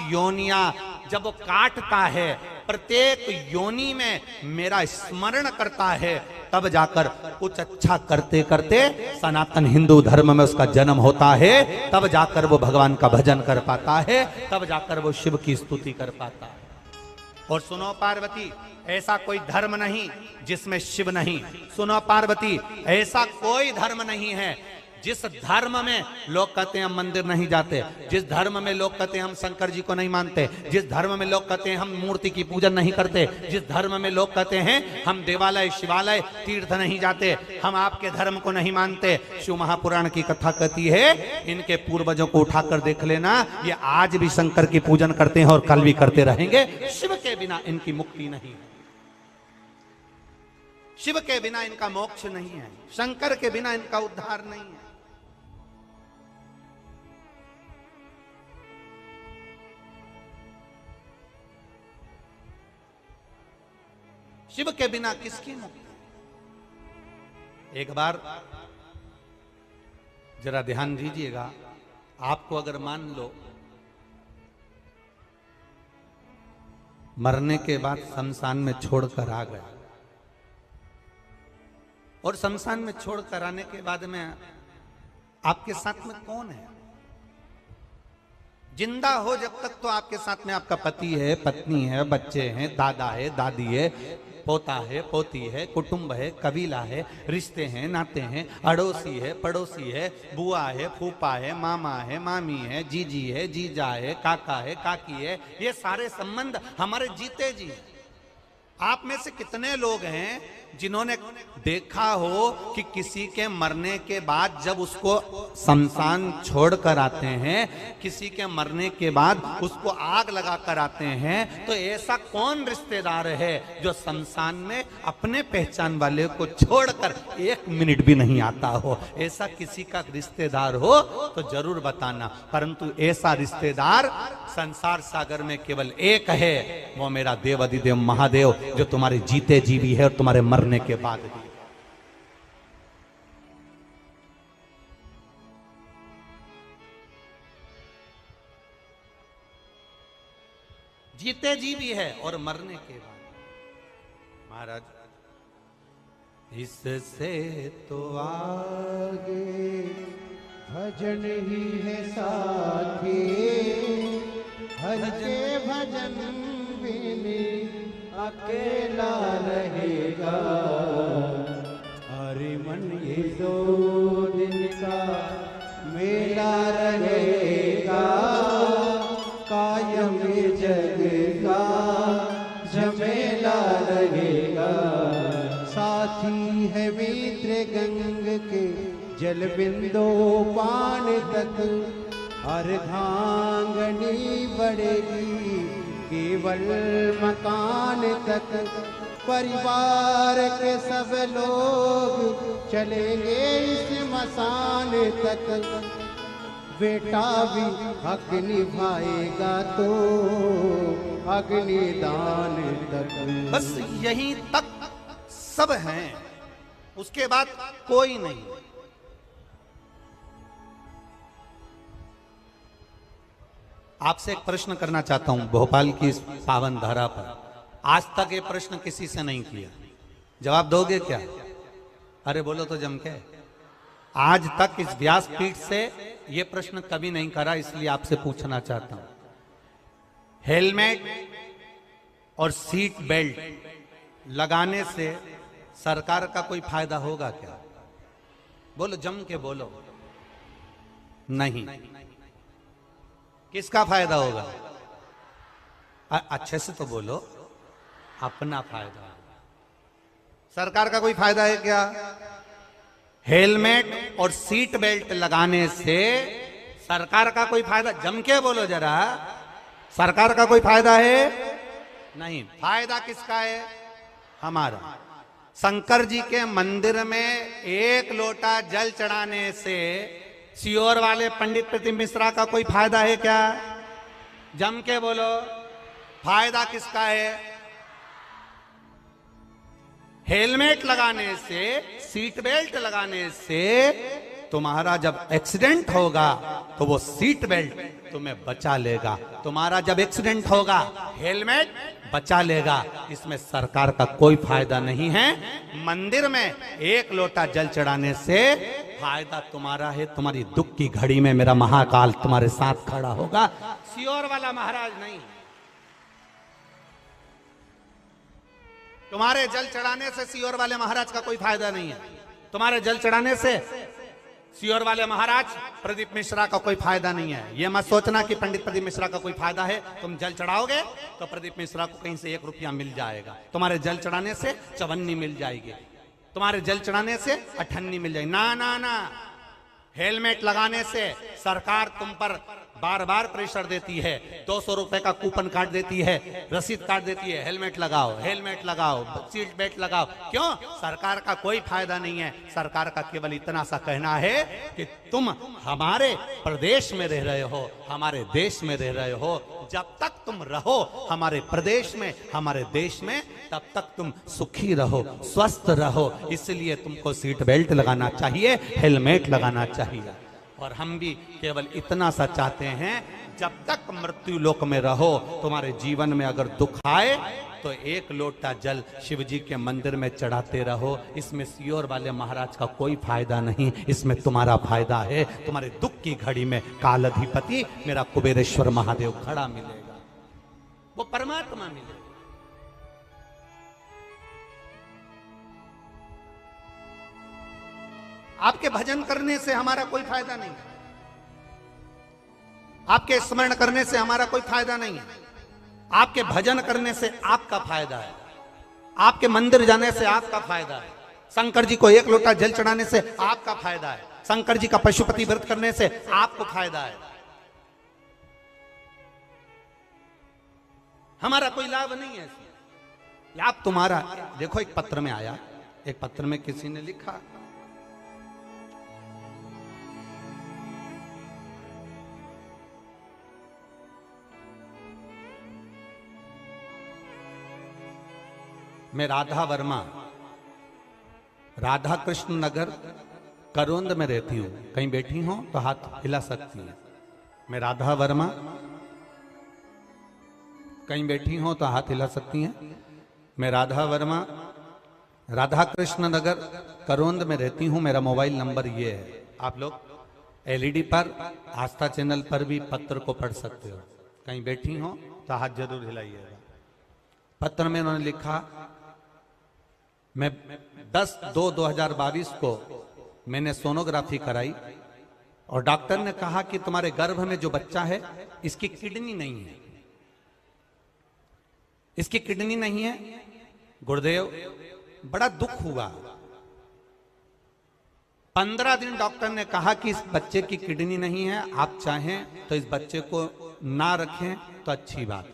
योनियां जब वो काटता है, प्रत्येक योनि में मेरा स्मरण करता है, तब जाकर कुछ अच्छा करते करते सनातन हिंदू धर्म में उसका जन्म होता है, तब जाकर वो भगवान का भजन कर पाता है, तब जाकर वो शिव की स्तुति कर पाता है। और सुनो पार्वती, ऐसा कोई धर्म नहीं जिसमें शिव नहीं। सुनो पार्वती, ऐसा कोई धर्म नहीं है जिस धर्म में लोग कहते हैं हम मंदिर नहीं जाते, जिस धर्म में लोग कहते हैं हम शंकर जी को नहीं मानते, जिस धर्म में लोग कहते हैं हम मूर्ति की पूजन नहीं करते, जिस धर्म में लोग कहते हैं हम देवालय शिवालय तीर्थ नहीं जाते, हम आपके धर्म को नहीं मानते। शिव महापुराण की कथा कहती है, इनके पूर्वजों को उठाकर देख लेना, ये आज भी शंकर की पूजन करते हैं और कल भी करते रहेंगे। शिव के बिना इनकी मुक्ति नहीं है, शिव के बिना इनका मोक्ष नहीं है, शंकर के बिना इनका उद्धार नहीं है। शिव के बिना किसकी मुक्ति? एक बार जरा ध्यान दीजिएगा, आपको अगर मान लो मरने के बाद शमशान में छोड़कर आ गया, और शमशान में छोड़कर आने के बाद में आपके साथ में कौन है? जिंदा हो जब तक तो आपके साथ में आपका पति है, पत्नी है, बच्चे हैं, दादा है, दादी है, पोता है, पोती है, कुटुंब है, कबीला है, रिश्ते हैं, नाते हैं, अड़ोसी है, पड़ोसी है, बुआ है, फूफा है, मामा है, मामी है, जीजी है, जीजा है, काका है, काकी है, ये सारे संबंध हमारे जीते जी हैं। आप में से कितने लोग हैं जिन्होंने देखा हो कि किसी के मरने के बाद जब उसको शमशान छोड़कर आते हैं, किसी के मरने के बाद उसको आग लगाकर आते हैं, तो ऐसा कौन रिश्तेदार है जो शमशान में अपने पहचान वाले को छोड़कर 1 मिनट भी नहीं आता हो? ऐसा किसी का रिश्तेदार हो तो जरूर बताना, परंतु ऐसा रिश्तेदार संसार सागर में केवल एक है, वो मेरा देव अधिदेव महादेव, जो तुम्हारे जीते जी भी है और तुम्हारे मरने के बाद भी। जीते जी भी है और मरने के बाद। महाराज, इससे तो आगे भजन ही है साथी, हर के भजन बिन अकेला रहेगा। हरि मन ये 2 दिन का मेला रहेगा, कायम जग का झमेला रहेगा। साथी है मित्र गंग के जल बिंदु पान तक, अर्धांगनी बढ़ेगी केवल मकान तक। परिवार के सब लोग चलेंगे इस मसान तक, बेटा भी हक निभाएगा तो अग्निदान तक। बस यहीं तक सब हैं, उसके बाद कोई नहीं। आपसे एक प्रश्न करना चाहता हूं भोपाल की इस पावन धरा पर। आज तक ये प्रश्न किसी से नहीं किया, जवाब दोगे क्या? अरे बोलो तो जम के। आज तक इस व्यासपीठ से ये प्रश्न कभी नहीं करा, इसलिए आपसे पूछना चाहता हूं, हेलमेट और सीट बेल्ट लगाने से सरकार का कोई फायदा होगा क्या? बोलो, जम के बोलो। नहीं। किसका फायदा होगा? अच्छे से तो बोलो। अपना फायदा। सरकार का कोई फायदा है क्या? हेलमेट और सीट बेल्ट लगाने से सरकार का कोई फायदा? जम के बोलो जरा। सरकार का कोई फायदा है? नहीं। फायदा किसका है? हमारा। शंकर जी के मंदिर में 1 लोटा जल चढ़ाने से सीहोर वाले पंडित प्रतिम मिश्रा का कोई फायदा है क्या? जम के बोलो। फायदा किसका है? हेलमेट लगाने से, सीट बेल्ट लगाने से तुम्हारा जब एक्सीडेंट होगा तो वो सीट बेल्ट तुम्हें बचा लेगा। तुम्हारा जब एक्सीडेंट होगा हेलमेट बचा लेगा। इसमें सरकार का कोई फायदा नहीं है। मंदिर में एक लोटा जल चढ़ाने से फायदा तुम्हारा है। तुम्हारी दुख की घड़ी में मेरा महाकाल तुम्हारे साथ खड़ा होगा। सियोर वाला महाराज नहीं। तुम्हारे जल चढ़ाने से सियोर वाले महाराज का कोई फायदा नहीं है। तुम्हारे जल चढ़ाने से सियोर वाले महाराज प्रदीप मिश्रा का कोई फायदा नहीं है। यह मत सोचना कि पंडित प्रदीप मिश्रा का कोई फायदा है। तुम जल चढ़ाओगे तो प्रदीप मिश्रा को कहीं से 1 रुपया मिल जाएगा। तुम्हारे जल चढ़ाने से चवन्नी मिल जाएगी। तुम्हारे जल चढ़ाने से अठन्नी मिल जाएगी। ना ना ना, हेलमेट लगाने से सरकार तुम पर बार बार प्रेशर देती है। 200 रुपए का कूपन काट देती है, रसीद काट देती है। हेलमेट लगाओ, हेलमेट लगाओ, सीट बेल्ट लगाओ। क्यों? सरकार का कोई फायदा नहीं है। सरकार का केवल इतना सा कहना है कि तुम हमारे प्रदेश में रह रहे हो, हमारे देश में रह रहे हो। जब तक तुम रहो हमारे प्रदेश में, हमारे देश में, तब तक तुम सुखी रहो, स्वस्थ रहो। इसलिए तुमको सीट बेल्ट लगाना चाहिए, हेलमेट लगाना चाहिए। और हम भी केवल इतना सा चाहते हैं, जब तक मृत्यु लोक में रहो, तुम्हारे जीवन में अगर दुख आए तो 1 लोटा जल शिव जी के मंदिर में चढ़ाते रहो। इसमें सियोर वाले महाराज का कोई फायदा नहीं, इसमें तुम्हारा फायदा है। तुम्हारे दुख की घड़ी में कालाधिपति मेरा कुबेरेश्वर महादेव खड़ा मिलेगा, वो परमात्मा मिलेगा। आपके भजन करने से हमारा कोई फायदा नहीं है। आपके स्मरण करने से हमारा कोई फायदा नहीं है। आपके भजन करने से आपका फायदा है। आपके मंदिर जाने से आपका फायदा है। शंकर जी को 1 लोटा जल चढ़ाने से आपका फायदा है। शंकर जी का पशुपति व्रत करने से आपको फायदा है। हमारा कोई लाभ नहीं है। लाभ तुम्हारा। देखो, एक पत्र में आया, एक पत्र में किसी ने लिखा, मैं राधा वर्मा, राधा कृष्ण नगर करोंद में रहती हूं। कहीं बैठी हो तो हाथ हिला सकती हैं। मैं राधा वर्मा, कहीं बैठी हो तो हाथ हिला सकती हैं। मैं राधा वर्मा, राधा कृष्ण नगर करोंद में रहती हूं। मेरा मोबाइल नंबर ये है। आप लोग एलईडी पर, आस्था चैनल पर भी पत्र को पढ़ सकते हो। कहीं बैठी हो तो हाथ जरूर हिलाइएगा। पत्र में उन्होंने लिखा, मैं 10/2/2022 को मैंने सोनोग्राफी कराई और डॉक्टर ने कहा कि तुम्हारे गर्भ में जो बच्चा है इसकी किडनी नहीं है, इसकी किडनी नहीं है। गुरुदेव, बड़ा दुख हुआ। 15 दिन डॉक्टर ने कहा कि इस बच्चे की किडनी नहीं है, आप चाहें तो इस बच्चे को ना रखें तो अच्छी बात,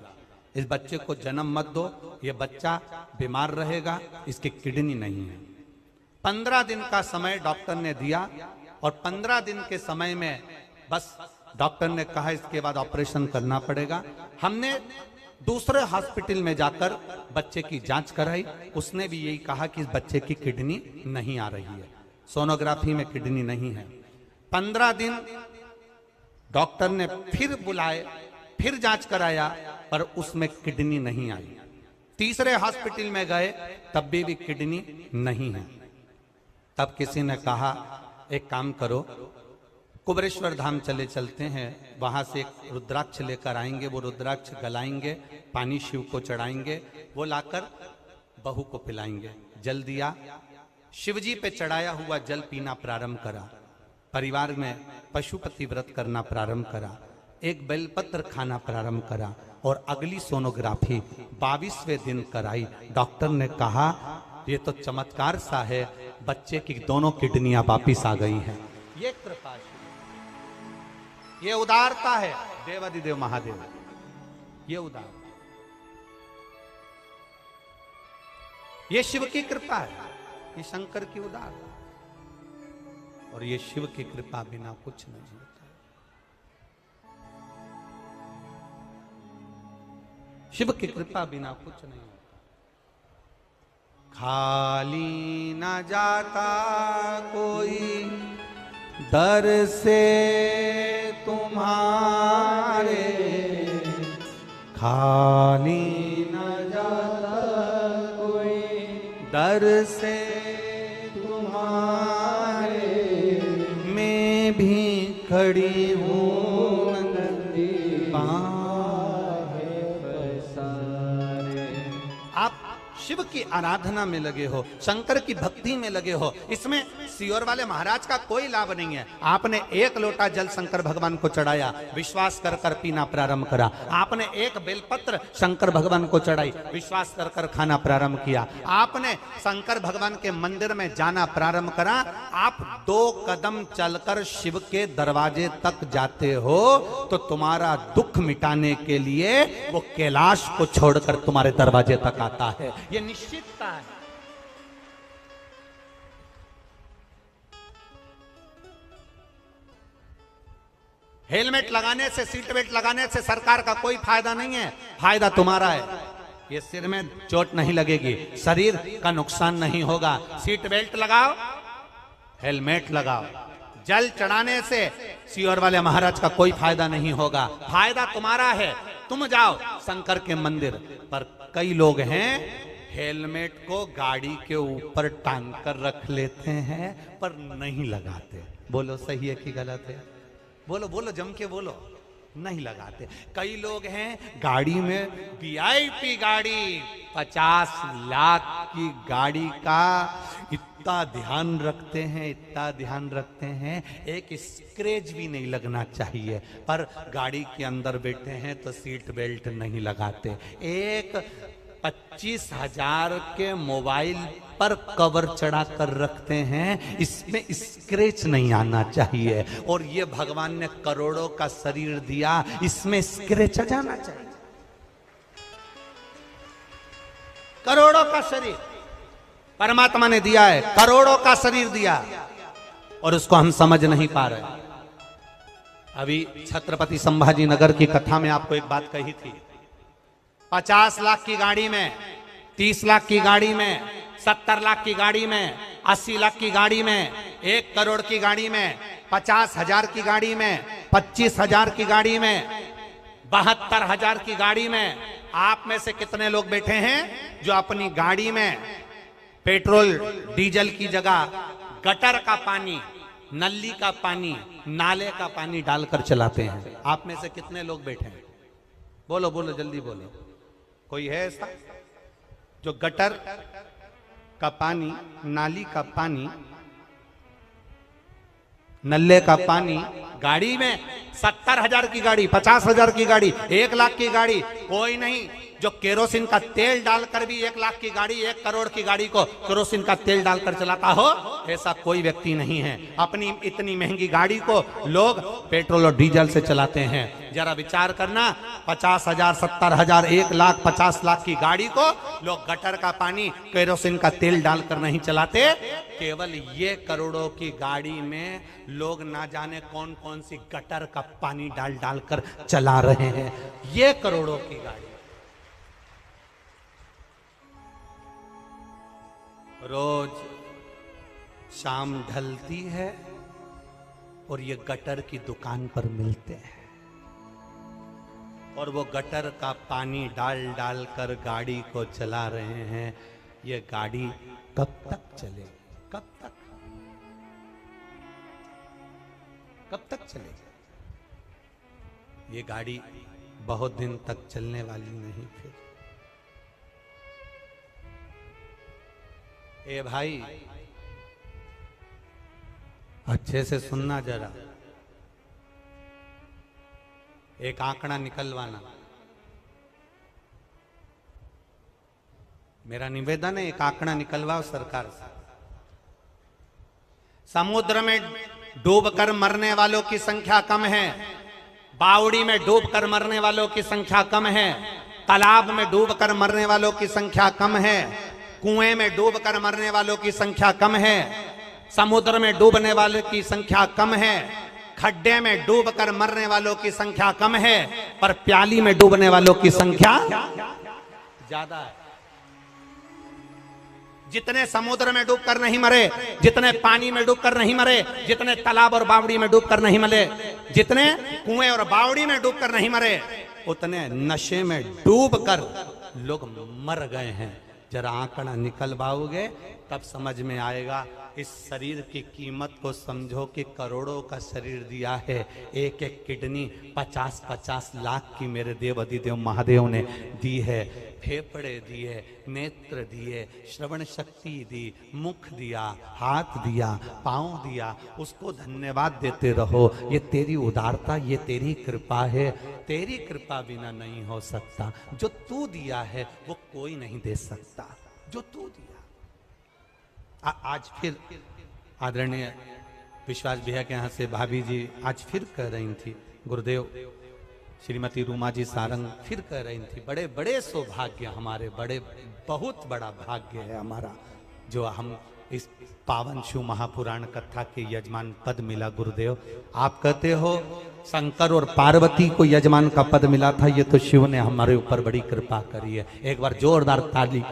इस बच्चे को जन्म मत दो, ये बच्चा बीमार रहेगा, इसकी किडनी नहीं है। 15 दिन का समय डॉक्टर ने दिया और 15 दिन के समय में बस डॉक्टर ने कहा इसके बाद ऑपरेशन करना पड़ेगा। हमने दूसरे हॉस्पिटल में जाकर बच्चे की जांच कराई, उसने भी यही कहा कि इस बच्चे की किडनी नहीं आ रही है, सोनोग्राफी में किडनी नहीं है। 15 दिन डॉक्टर ने फिर बुलाए, फिर जांच कराया, पर उसमें किडनी नहीं आई। तीसरे हॉस्पिटल में गए, तब भी किडनी नहीं है। तब किसी ने कहा, एक काम करो, कुबेरेश्वर धाम चले चलते हैं, वहां से एक रुद्राक्ष लेकर आएंगे, वो रुद्राक्ष गलाएंगे, पानी शिव को चढ़ाएंगे, वो लाकर बहू को पिलाएंगे। जल दिया, शिवजी पे चढ़ाया हुआ जल पीना प्रारंभ करा, परिवार में पशुपति व्रत करना प्रारंभ करा, एक बेलपत्र खाना प्रारंभ करा और अगली सोनोग्राफी 22वें दिन कराई। डॉक्टर ने कहा ये तो चमत्कार सा है, बच्चे की दोनों किडनियां वापिस आ गई हैं। ये कृपा, ये उदारता है देवादिदेव महादेव, ये उदार, ये शिव की कृपा है, ये शंकर की उदार, और ये शिव की कृपा बिना कुछ नहीं होता। शिव की कृपा बिना कुछ नहीं होता। खाली न जाता कोई दर से तुम्हारे खाली न जाता कोई, दर से तुम्हारे मैं भी खड़ी हूँ शिव की आराधना में लगे हो, शंकर की भक्ति में लगे हो, इसमें सियोर वाले महाराज का कोई लाभ नहीं है। आपने एक लोटा जल शंकर भगवान को चढ़ाया, विश्वास कर कर पीना प्रारंभ करा। आपने एक बेलपत्र शंकर भगवान को चढ़ाई, विश्वास कर कर खाना प्रारंभ किया। आपने शंकर भगवान के मंदिर में जाना प्रारंभ करा। आप 2 कदम चलकर शिव के दरवाजे तक जाते हो तो तुम्हारा दुख मिटाने के लिए वो कैलाश को छोड़कर तुम्हारे दरवाजे तक आता है। ये निश्चितता है। हेलमेट लगाने से, सीट बेल्ट लगाने से सरकार का कोई फायदा नहीं है, फायदा तुम्हारा है। ये सिर में चोट नहीं लगेगी, शरीर का नुकसान नहीं होगा। सीट बेल्ट लगाओ, हेलमेट लगाओ। जल चढ़ाने से सियोर वाले महाराज का कोई फायदा नहीं होगा, फायदा तुम्हारा है। तुम जाओ शंकर के मंदिर पर। कई लोग हैं हेलमेट को गाड़ी के ऊपर टांग कर रख लेते हैं पर नहीं लगाते। बोलो सही है कि गलत है? बोलो बोलो, जम के बोलो। नहीं लगाते। कई लोग हैं गाड़ी में VIP गाड़ी, 50 लाख की गाड़ी का इतना ध्यान रखते हैं, इतना ध्यान रखते हैं, एक स्क्रैच भी नहीं लगना चाहिए। पर गाड़ी के अंदर बैठे हैं तो सीट बेल्ट नहीं लगाते। एक 25,000 के मोबाइल पर कवर चढ़ा कर रखते हैं, इसमें स्क्रैच नहीं आना चाहिए। और ये भगवान ने करोड़ों का शरीर दिया, इसमें स्क्रैच आ जाना चाहिए। करोड़ों का शरीर परमात्मा ने दिया है, करोड़ों का शरीर दिया और उसको हम समझ नहीं पा रहे। अभी छत्रपति संभाजी नगर की कथा में आपको एक बात कही थी। 50 लाख की गाड़ी में, 30 लाख की गाड़ी में, 70 लाख की गाड़ी में, 80 लाख की गाड़ी में, 1 करोड़ की गाड़ी में, 50,000 की गाड़ी में, 25,000 की गाड़ी में, 72,000 की गाड़ी में आप में से कितने लोग बैठे हैं जो अपनी गाड़ी में पेट्रोल डीजल की जगह गटर का पानी, नली का पानी, नाले का पानी डालकर चलाते हैं? आप में से कितने लोग बैठे हैं? बोलो बोलो, जल्दी बोलो। कोई है ऐसा जो गटर का पानी, नाली का पानी, नल्ले का पानी गाड़ी में, 70,000 की गाड़ी, 50,000 की गाड़ी, 1 लाख की गाड़ी, कोई नहीं जो केरोसिन का तेल डालकर भी 1 लाख की गाड़ी, 1 करोड़ की गाड़ी को केरोसिन का तेल डालकर चलाता हो? ऐसा कोई व्यक्ति नहीं है। अपनी इतनी महंगी गाड़ी को लोग पेट्रोल और डीजल से चलाते हैं। जरा विचार करना, 50,000, 70,000, 1 लाख, 50 लाख की गाड़ी को लोग गटर का पानी, केरोसिन का तेल डालकर नहीं चलाते। केवल ये करोड़ों की गाड़ी में लोग ना जाने कौन कौन सी गटर का पानी डाल डालकर चला रहे हैं। ये करोड़ों की गाड़ी रोज शाम ढलती है और ये गटर की दुकान पर मिलते हैं और वो गटर का पानी डाल डाल कर गाड़ी को चला रहे हैं। ये गाड़ी कब तक चलेगी? कब तक? कब तक चलेगी? ये गाड़ी बहुत दिन तक चलने वाली नहीं। फिर ए भाई, अच्छे से सुनना जरा, एक आंकड़ा निकलवाना। मेरा निवेदन है, एक आंकड़ा निकलवाओ सरकार से। समुद्र में डूबकर मरने वालों की संख्या कम है, बावड़ी में डूबकर मरने वालों की संख्या कम है, तालाब में डूबकर मरने वालों की संख्या कम है, कुएं में डूबकर मरने वालों की संख्या कम है, समुद्र में डूबने वालों की संख्या कम है, खड्डे में डूबकर मरने वालों की संख्या कम है, पर प्याली में डूबने वालों की संख्या ज्यादा है। जितने समुद्र में डूबकर नहीं मरे, जितने पानी में डूबकर नहीं मरे, जितने तालाब और बावड़ी में डूबकर नहीं मरे, जितने कुएं और बावड़ी में डूबकर नहीं मरे, उतने नशे में डूबकर लोग मर गए हैं। जरा आंकड़ा निकलवाओगे तब समझ में आएगा। इस शरीर की कीमत को समझो कि करोड़ों का शरीर दिया है। एक एक किडनी 50-50 लाख की मेरे देव अधिदेव महादेव ने दी है। फेफड़े दिए, नेत्र दिए, श्रवण शक्ति दी, मुख दिया, हाथ दिया, पांव दिया, उसको धन्यवाद देते रहो। ये तेरी उदारता, ये तेरी कृपा है। तेरी कृपा बिना नहीं हो सकता। जो तू दिया है वो कोई नहीं दे सकता, जो तू दिया। आज फिर आदरणीय विश्वास भैया के यहाँ से भाभी जी आज फिर कह रही थी, गुरुदेव श्रीमती रूमा जी सारंग फिर कह रही थी, बड़े बड़े सौभाग्य हमारे, बड़े बहुत बड़ा भाग्य है हमारा जो हम इस पावन शिव महापुराण कथा के यजमान पद मिला। गुरुदेव आप कहते हो शंकर और पार्वती को यजमान का पद मिला था, ये तो शिव ने हमारे ऊपर बड़ी कृपा करी है। एक बार जोरदार ताली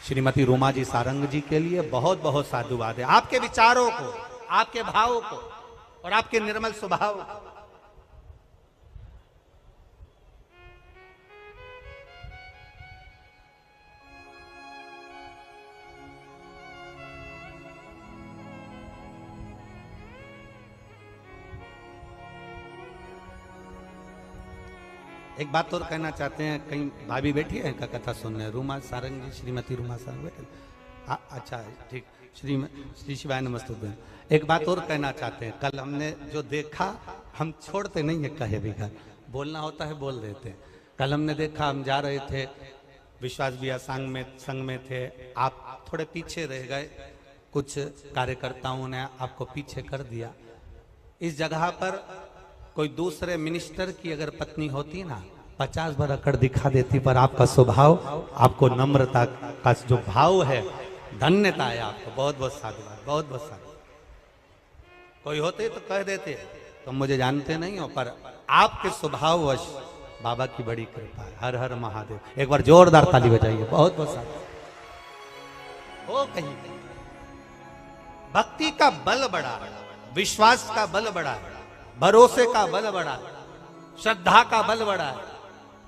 श्रीमती रूमा जी सारंग जी के लिए। बहुत बहुत साधुवाद है आपके विचारों को, आपके भावों को और आपके निर्मल स्वभाव को। एक बात और कहना चाहते हैं, कहीं भाभी बैठी है इनका कथा सुनने, रूमा सारंग जी, श्रीमती रूमा सारंग बैठे। अच्छा ठीक, श्री शिवाय नमस्ते। एक बात और कहना चाहते हैं, कल हमने जो देखा, हम छोड़ते नहीं है कहे भी घर, बोलना होता है बोल देते हैं। कल हमने देखा, हम जा रहे थे, विश्वास भैया संग में थे, आप थोड़े पीछे रह गए, कुछ कार्यकर्ताओं ने आपको पीछे कर दिया। इस जगह पर कोई दूसरे मिनिस्टर की अगर पत्नी होती ना, 50 बार अकड़ दिखा देती, पर आपका स्वभाव, आपको नम्रता का जो भाव है, धन्यता है आपको। बहुत बहुत साधुवाद, बहुत बहुत साधुवाद। कोई होते तो कह देते, तुम मुझे जानते नहीं हो, पर आपके स्वभाववश बाबा की बड़ी कृपा है। हर हर महादेव। एक बार जोरदार ताली बजाइए। बहुत बहुत साधुवाद। हो कहीं भक्ति का बल बड़ा है, विश्वास का बल बड़ा है, भरोसे का बल बड़ा है, श्रद्धा का बल बड़ा है।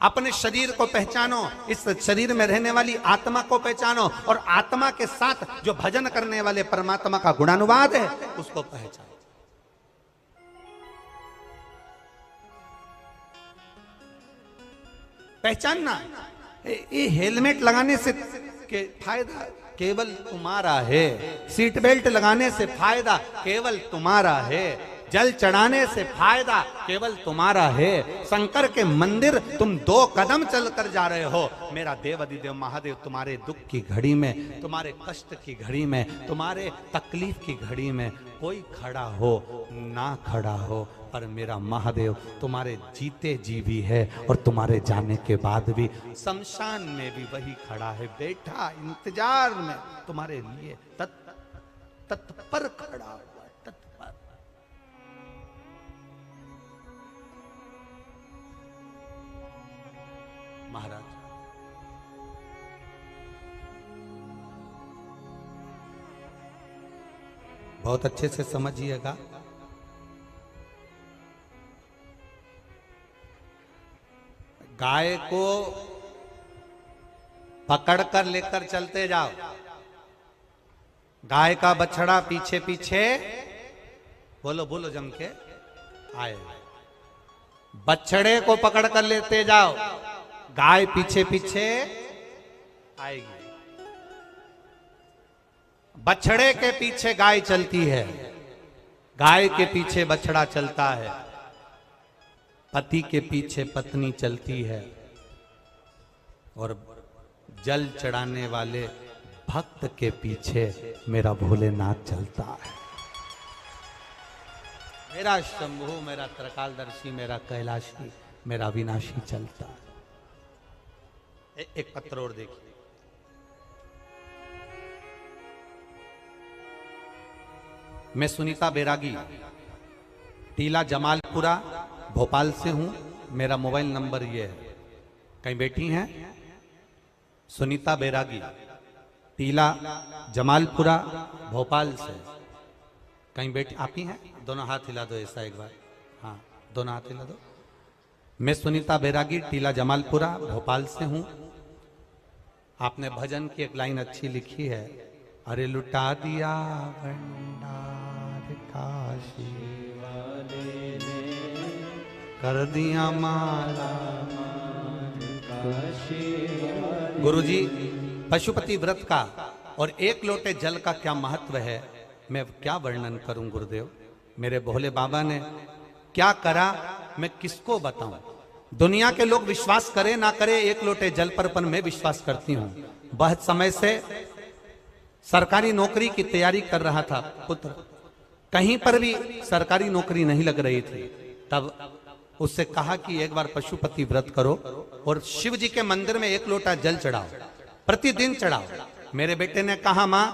अपने शरीर को पहचानो, इस शरीर में रहने वाली आत्मा को पहचानो, और आत्मा के साथ जो भजन करने वाले परमात्मा का गुणानुवाद है उसको पहचानो। पहचानना, ये हेलमेट लगाने से के फायदा केवल तुम्हारा है, सीट बेल्ट लगाने से फायदा केवल तुम्हारा है, जल चढ़ाने से फायदा केवल तुम्हारा है। शंकर के मंदिर तुम 2 कदम चलकर जा रहे हो। मेरा देव अधिदेव महादेव तुम्हारे दुख की घड़ी में, तुम्हारे कष्ट की घड़ी में, तुम्हारे तकलीफ की घड़ी में कोई खड़ा हो ना खड़ा हो, पर मेरा महादेव तुम्हारे जीते जी भी है और तुम्हारे जाने के बाद भी शमशान में भी वही खड़ा है, बैठा इंतजार में तुम्हारे लिए तत्पर खड़ा हुआ है, तत्पर। महाराज बहुत अच्छे से समझिएगा। गाय को पकड़कर लेकर चलते जाओ, गाय का बछड़ा पीछे पीछे, बोलो बोलो जम के आए। बछड़े को पकड़कर लेते जाओ, गाय पीछे पीछे आएगी। बछड़े के पीछे गाय चलती है, गाय के पीछे बछड़ा चलता है, पति के पीछे पत्नी चलती है, और जल चढ़ाने वाले भक्त के पीछे मेरा भोलेनाथ चलता है। मेरा शंभु, मेरा त्रिकालदर्शी, मेरा कैलाशी, मेरा विनाशी चलता है। एक पत्र और देखिए। मैं सुनीता बैरागी, टीला जमालपुरा, भोपाल से हूं। मेरा मोबाइल नंबर ये है, कहीं बैठी हैं सुनीता बैरागी, टीला जमालपुरा भोपाल से। कहीं बेटी आप ही हैं? दोनों हाथ हिला दो ऐसा एक बार। हाँ, दोनों हाथ हिला दो। मैं सुनीता बैरागी टीला जमालपुरा भोपाल से हूं। आपने भजन की एक लाइन अच्छी लिखी है, अरे लुटा दिया भंडार काशी वाले ने, कर दिया माला काशी। गुरुजी, पशुपति व्रत का और एक लोटे जल का क्या महत्व है, मैं क्या वर्णन करूं गुरुदेव। मेरे भोले बाबा ने क्या करा, मैं किसको बताऊं। दुनिया के लोग विश्वास करें ना करें एक लोटे जल पर मैं विश्वास करती हूं। बहुत समय से सरकारी नौकरी की तैयारी कर रहा था पुत्र, कहीं पर भी सरकारी नौकरी नहीं लग रही थी। तब उससे कहा कि एक बार पशुपति व्रत करो और शिव जी के मंदिर में एक लोटा जल चढ़ाओ, प्रतिदिन चढ़ाओ। मेरे बेटे ने कहा, मां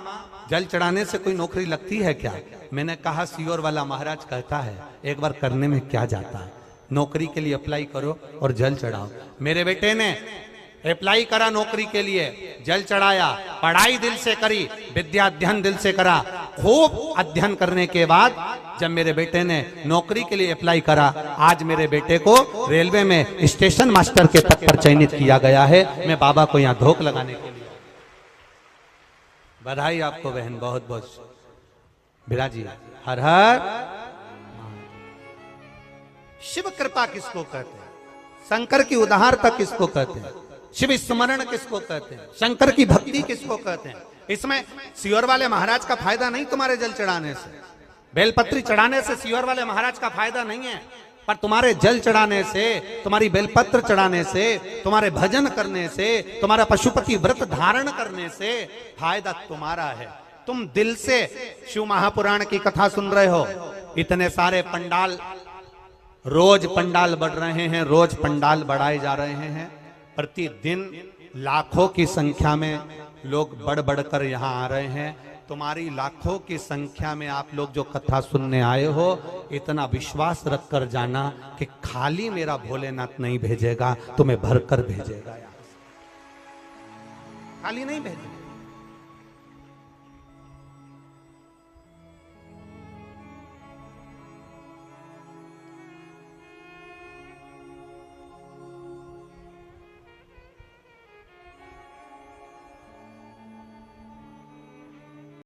जल चढ़ाने से कोई नौकरी लगती है क्या? मैंने कहा, सियोर वाला महाराज कहता है, एक बार करने में क्या जाता है, नौकरी के लिए अप्लाई करो और जल चढ़ाओ। मेरे बेटे ने अप्लाई करा नौकरी के लिए, जल चढ़ाया, पढ़ाई दिल से करी, विद्या अध्ययन दिल से करा। खूब अध्ययन करने के बाद जब मेरे बेटे ने नौकरी के लिए अप्लाई करा, आज मेरे बेटे को रेलवे में स्टेशन मास्टर के पद पर चयनित किया गया है। मैं बाबा को यहाँ धोख लगाने के लिए। बधाई आपको बहन, बहुत बहुत विराजी। हर हर। शिव कृपा किसको कहते हैं? शंकर की उदारता किसको कहते हैं? शिव स्मरण किसको कहते हैं? शंकर की भक्ति किसको कहते हैं? इसमें सियोर वाले महाराज का फायदा नहीं तुम्हारे जल चढ़ाने से, बेलपत्री चढ़ाने से सियोर वाले महाराज का फायदा नहीं है, पर तुम्हारे जल चढ़ाने से, तुम्हारी बेलपत्र चढ़ाने से, तुम्हारे भजन करने से, तुम्हारा पशुपति व्रत धारण करने से फायदा तुम्हारा है। तुम दिल से शिव महापुराण की कथा सुन रहे हो। इतने सारे पंडाल, रोज पंडाल बढ़ रहे हैं, रोज पंडाल बढ़ाए जा रहे हैं। प्रतिदिन लाखों की संख्या में लोग बढ़ बढ़कर यहाँ आ रहे हैं। तुम्हारी लाखों की संख्या में आप लोग जो कथा सुनने आए हो, इतना विश्वास रख कर जाना कि खाली मेरा भोलेनाथ नहीं भेजेगा, तुम्हें भरकर भेजेगा। खाली नहीं भेजेगा।